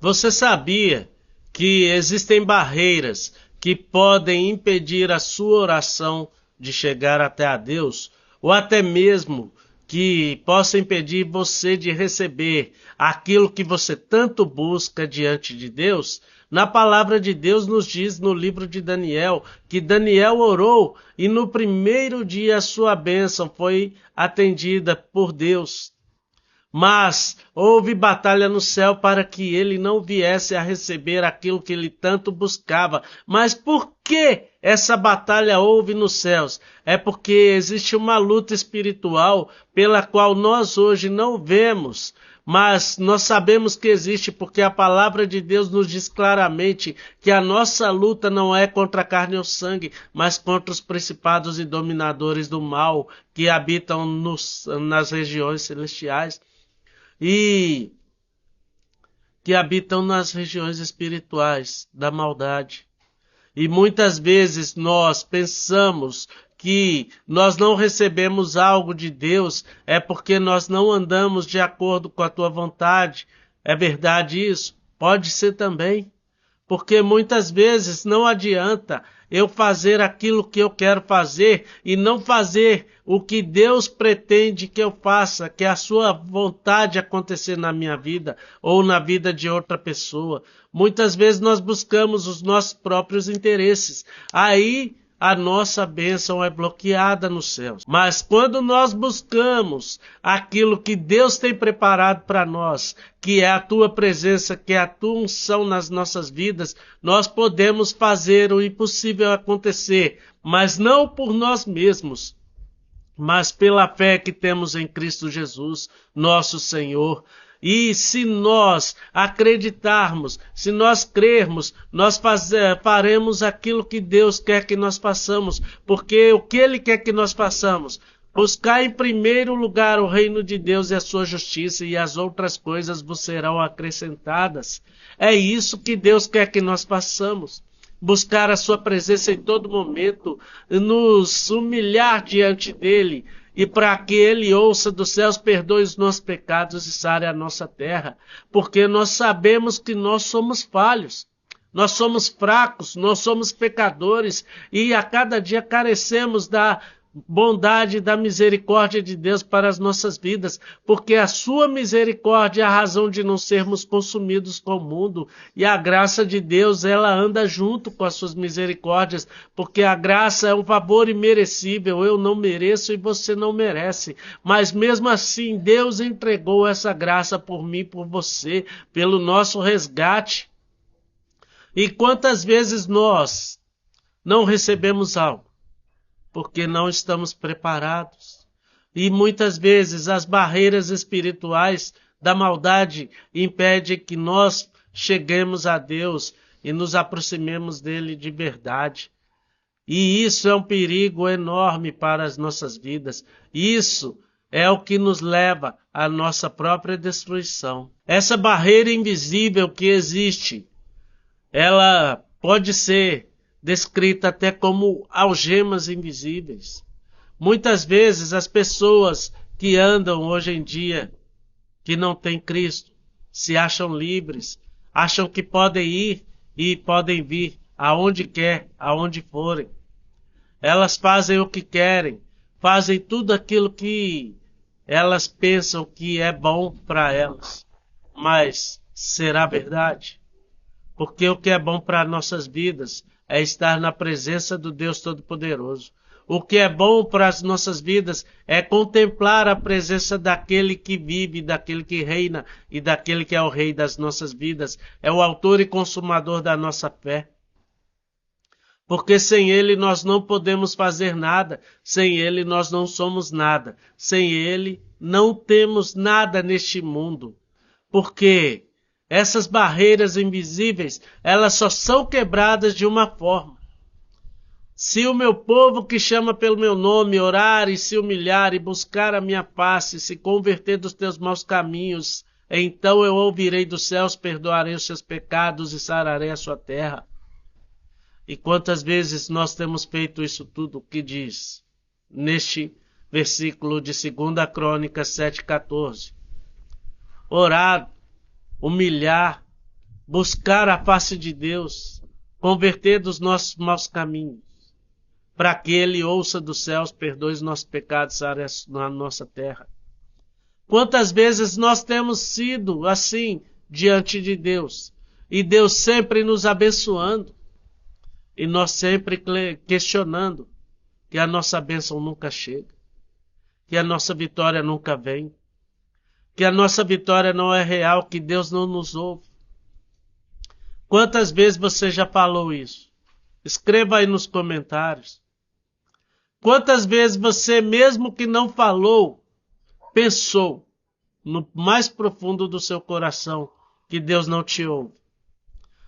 Você sabia que existem barreiras que podem impedir a sua oração de chegar até a Deus, ou até mesmo que possa impedir você de receber aquilo que você tanto busca diante de Deus? Na palavra de Deus nos diz no livro de Daniel que Daniel orou e no primeiro dia a sua bênção foi atendida por Deus. Mas houve batalha no céu para que ele não viesse a receber aquilo que ele tanto buscava. Mas por que essa batalha houve nos céus? É porque existe uma luta espiritual pela qual nós hoje não vemos. Mas nós sabemos que existe porque a palavra de Deus nos diz claramente que a nossa luta não é contra a carne ou sangue, mas contra os principados e dominadores do mal que habitam nas regiões celestiais e que habitam nas regiões espirituais da maldade. E muitas vezes nós pensamos que nós não recebemos algo de Deus é porque nós não andamos de acordo com a tua vontade. É verdade isso? Pode ser também. Porque muitas vezes não adianta eu fazer aquilo que eu quero fazer e não fazer o que Deus pretende que eu faça, que é a sua vontade acontecer na minha vida ou na vida de outra pessoa. Muitas vezes nós buscamos os nossos próprios interesses. Aí a nossa bênção é bloqueada nos céus. Mas quando nós buscamos aquilo que Deus tem preparado para nós, que é a tua presença, que é a tua unção nas nossas vidas, nós podemos fazer o impossível acontecer, mas não por nós mesmos, mas pela fé que temos em Cristo Jesus, nosso Senhor. E se nós acreditarmos, se nós crermos, nós faremos aquilo que Deus quer que nós façamos, porque o que Ele quer que nós façamos? Buscar em primeiro lugar o reino de Deus e a sua justiça, e as outras coisas vos serão acrescentadas. É isso que Deus quer que nós façamos. Buscar a sua presença em todo momento, nos humilhar diante dele, e para que ele ouça dos céus, perdoe os nossos pecados e sare a nossa terra, porque nós sabemos que nós somos falhos, nós somos fracos, nós somos pecadores, e a cada dia carecemos da bondade e da misericórdia de Deus para as nossas vidas, porque a sua misericórdia é a razão de não sermos consumidos com o mundo, e a graça de Deus, ela anda junto com as suas misericórdias, porque a graça é um favor imerecível, eu não mereço e você não merece, mas mesmo assim Deus entregou essa graça por mim, por você, pelo nosso resgate. E quantas vezes nós não recebemos algo? Porque não estamos preparados. E muitas vezes as barreiras espirituais da maldade impedem que nós cheguemos a Deus e nos aproximemos dele de verdade. E isso é um perigo enorme para as nossas vidas. Isso é o que nos leva à nossa própria destruição. Essa barreira invisível que existe, ela pode ser descrita até como algemas invisíveis. Muitas vezes as pessoas que andam hoje em dia, que não têm Cristo, se acham livres, acham que podem ir e podem vir aonde quer, aonde forem. Elas fazem o que querem, fazem tudo aquilo que elas pensam que é bom para elas. Mas será verdade? Porque o que é bom para nossas vidas é estar na presença do Deus Todo-Poderoso. O que é bom para as nossas vidas é contemplar a presença daquele que vive, daquele que reina e daquele que é o rei das nossas vidas. É o autor e consumador da nossa fé. Porque sem ele nós não podemos fazer nada, sem ele nós não somos nada, sem ele não temos nada neste mundo. Porque essas barreiras invisíveis, elas só são quebradas de uma forma. Se o meu povo que chama pelo meu nome orar e se humilhar e buscar a minha face, se converter dos teus maus caminhos, então eu ouvirei dos céus, perdoarei os seus pecados e sararei a sua terra. E quantas vezes nós temos feito isso tudo que diz neste versículo de 2 Crônicas 7,14. Orar, humilhar, buscar a face de Deus, converter dos nossos maus caminhos, para que Ele ouça dos céus, perdoe os nossos pecados na nossa terra. Quantas vezes nós temos sido assim diante de Deus, e Deus sempre nos abençoando, e nós sempre questionando que a nossa bênção nunca chega, que a nossa vitória nunca vem, que a nossa vitória não é real, que Deus não nos ouve. Quantas vezes você já falou isso? Escreva aí nos comentários. Quantas vezes você, mesmo que não falou, pensou no mais profundo do seu coração que Deus não te ouve?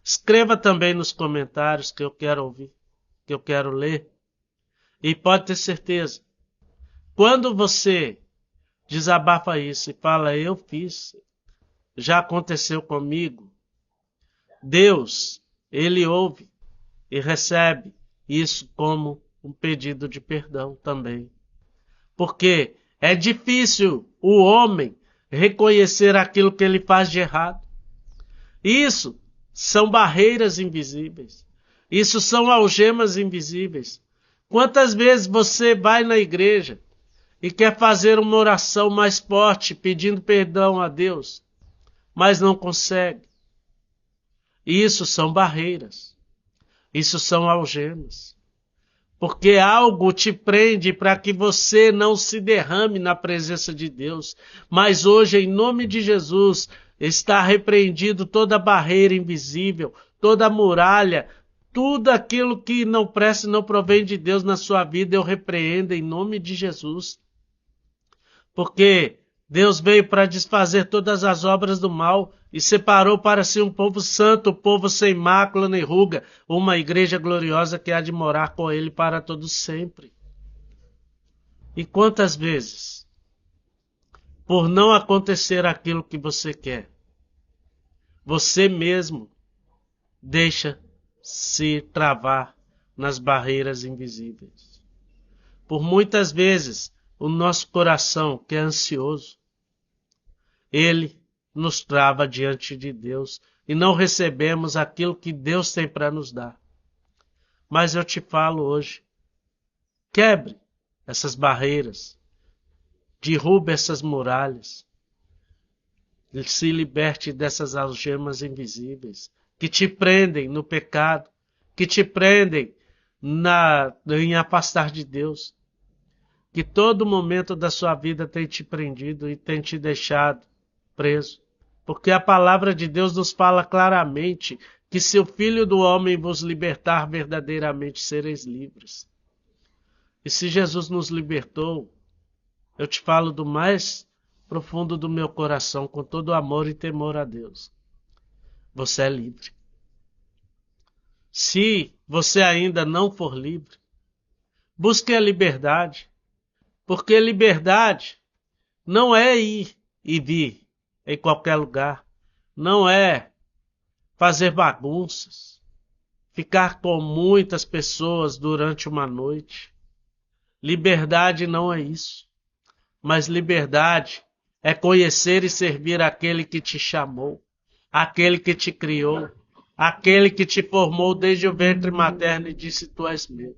Escreva também nos comentários que eu quero ouvir, que eu quero ler. E pode ter certeza, quando você desabafa isso e fala, eu fiz, já aconteceu comigo, Deus, Ele ouve e recebe isso como um pedido de perdão também. Porque é difícil o homem reconhecer aquilo que ele faz de errado. Isso são barreiras invisíveis. Isso são algemas invisíveis. Quantas vezes você vai na igreja e quer fazer uma oração mais forte, pedindo perdão a Deus, mas não consegue? Isso são barreiras. Isso são algemas. Porque algo te prende para que você não se derrame na presença de Deus. Mas hoje, em nome de Jesus, está repreendido toda barreira invisível, toda muralha, tudo aquilo que não presta e não provém de Deus na sua vida, eu repreendo em nome de Jesus. Porque Deus veio para desfazer todas as obras do mal e separou para si um povo santo, um povo sem mácula nem ruga, uma igreja gloriosa que há de morar com Ele para todos sempre. E quantas vezes, por não acontecer aquilo que você quer, você mesmo deixa se travar nas barreiras invisíveis? Por muitas vezes, o nosso coração, que é ansioso, ele nos trava diante de Deus e não recebemos aquilo que Deus tem para nos dar. Mas eu te falo hoje, quebre essas barreiras, derrube essas muralhas, se liberte dessas algemas invisíveis que te prendem no pecado, que te prendem em afastar de Deus, que todo momento da sua vida tem te prendido e tem te deixado preso. Porque a palavra de Deus nos fala claramente que se o Filho do Homem vos libertar, verdadeiramente sereis livres. E se Jesus nos libertou, eu te falo do mais profundo do meu coração, com todo amor e temor a Deus. Você é livre. Se você ainda não for livre, busque a liberdade. Porque liberdade não é ir e vir em qualquer lugar. Não é fazer bagunças, ficar com muitas pessoas durante uma noite. Liberdade não é isso. Mas liberdade é conhecer e servir aquele que te chamou, aquele que te criou, aquele que te formou desde o ventre materno e disse: tu és meu.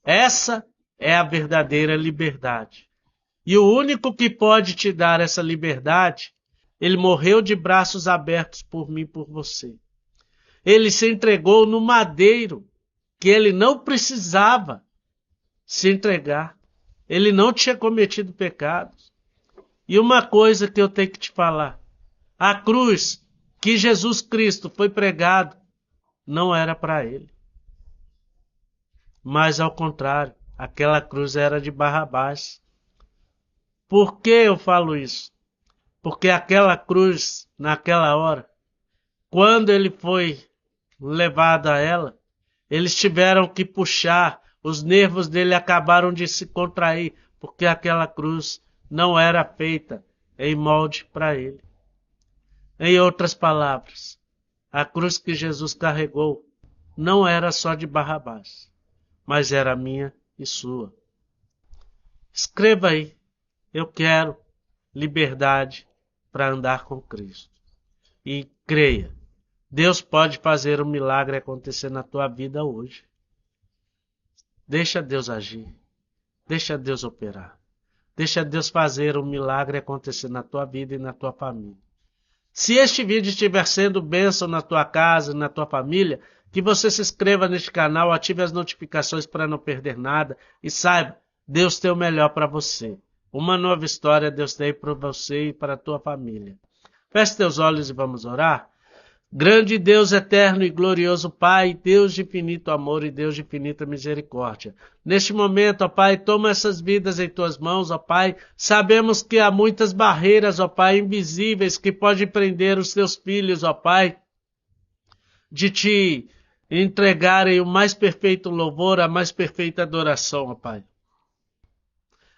Essa é a verdadeira liberdade. E o único que pode te dar essa liberdade, ele morreu de braços abertos por mim e por você. Ele se entregou no madeiro, que ele não precisava se entregar. Ele não tinha cometido pecados. E uma coisa que eu tenho que te falar, a cruz que Jesus Cristo foi pregado não era para ele. Mas ao contrário, aquela cruz era de Barrabás. Por que eu falo isso? Porque aquela cruz, naquela hora, quando ele foi levado a ela, eles tiveram que puxar, os nervos dele acabaram de se contrair, porque aquela cruz não era feita em molde para ele. Em outras palavras, a cruz que Jesus carregou não era só de Barrabás, mas era minha e sua. Escreva aí, eu quero liberdade para andar com Cristo. e creia. Deus pode fazer um milagre acontecer na tua vida hoje. Deixa Deus agir. Deixa Deus operar. Deixa Deus fazer um milagre acontecer na tua vida e na tua família. Se este vídeo estiver sendo bênção na tua casa, na tua família, que você se inscreva neste canal, ative as notificações para não perder nada e saiba, Deus tem o melhor para você. Uma nova história Deus tem para você e para a tua família. Feche teus olhos e vamos orar. Grande Deus eterno e glorioso Pai, Deus de infinito amor e Deus de infinita misericórdia. Neste momento, ó Pai, toma essas vidas em tuas mãos, ó Pai. Sabemos que há muitas barreiras, ó Pai, invisíveis que podem prender os teus filhos, ó Pai, de te entregarem o mais perfeito louvor, a mais perfeita adoração, ó Pai.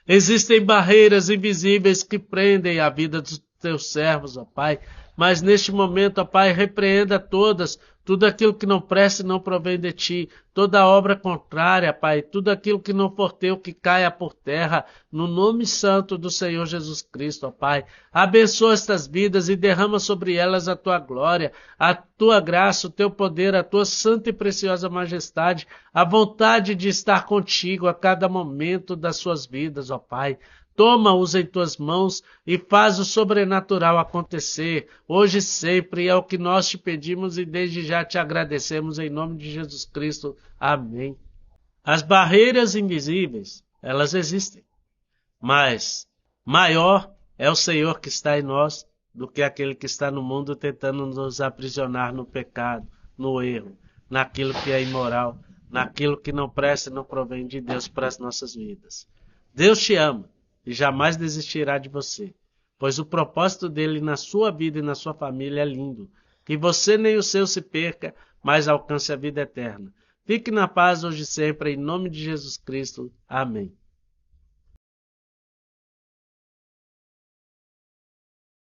Existem barreiras invisíveis que prendem a vida dos teus servos, ó Pai. Mas neste momento, ó Pai, repreenda todas, tudo aquilo que não presta e não provém de Ti, toda obra contrária, Pai, tudo aquilo que não for Teu, que caia por terra, no nome santo do Senhor Jesus Cristo, ó Pai. Abençoa estas vidas e derrama sobre elas a Tua glória, a Tua graça, o Teu poder, a Tua santa e preciosa majestade, a vontade de estar contigo a cada momento das suas vidas, ó Pai. Toma-os em tuas mãos e faz o sobrenatural acontecer, hoje e sempre, é o que nós te pedimos e desde já te agradecemos em nome de Jesus Cristo. Amém. As barreiras invisíveis, elas existem, mas maior é o Senhor que está em nós do que aquele que está no mundo tentando nos aprisionar no pecado, no erro, naquilo que é imoral, naquilo que não presta e não provém de Deus para as nossas vidas. Deus te ama e jamais desistirá de você, pois o propósito dele na sua vida e na sua família é lindo, que você nem o seu se perca, mas alcance a vida eterna. Fique na paz hoje e sempre, em nome de Jesus Cristo. Amém.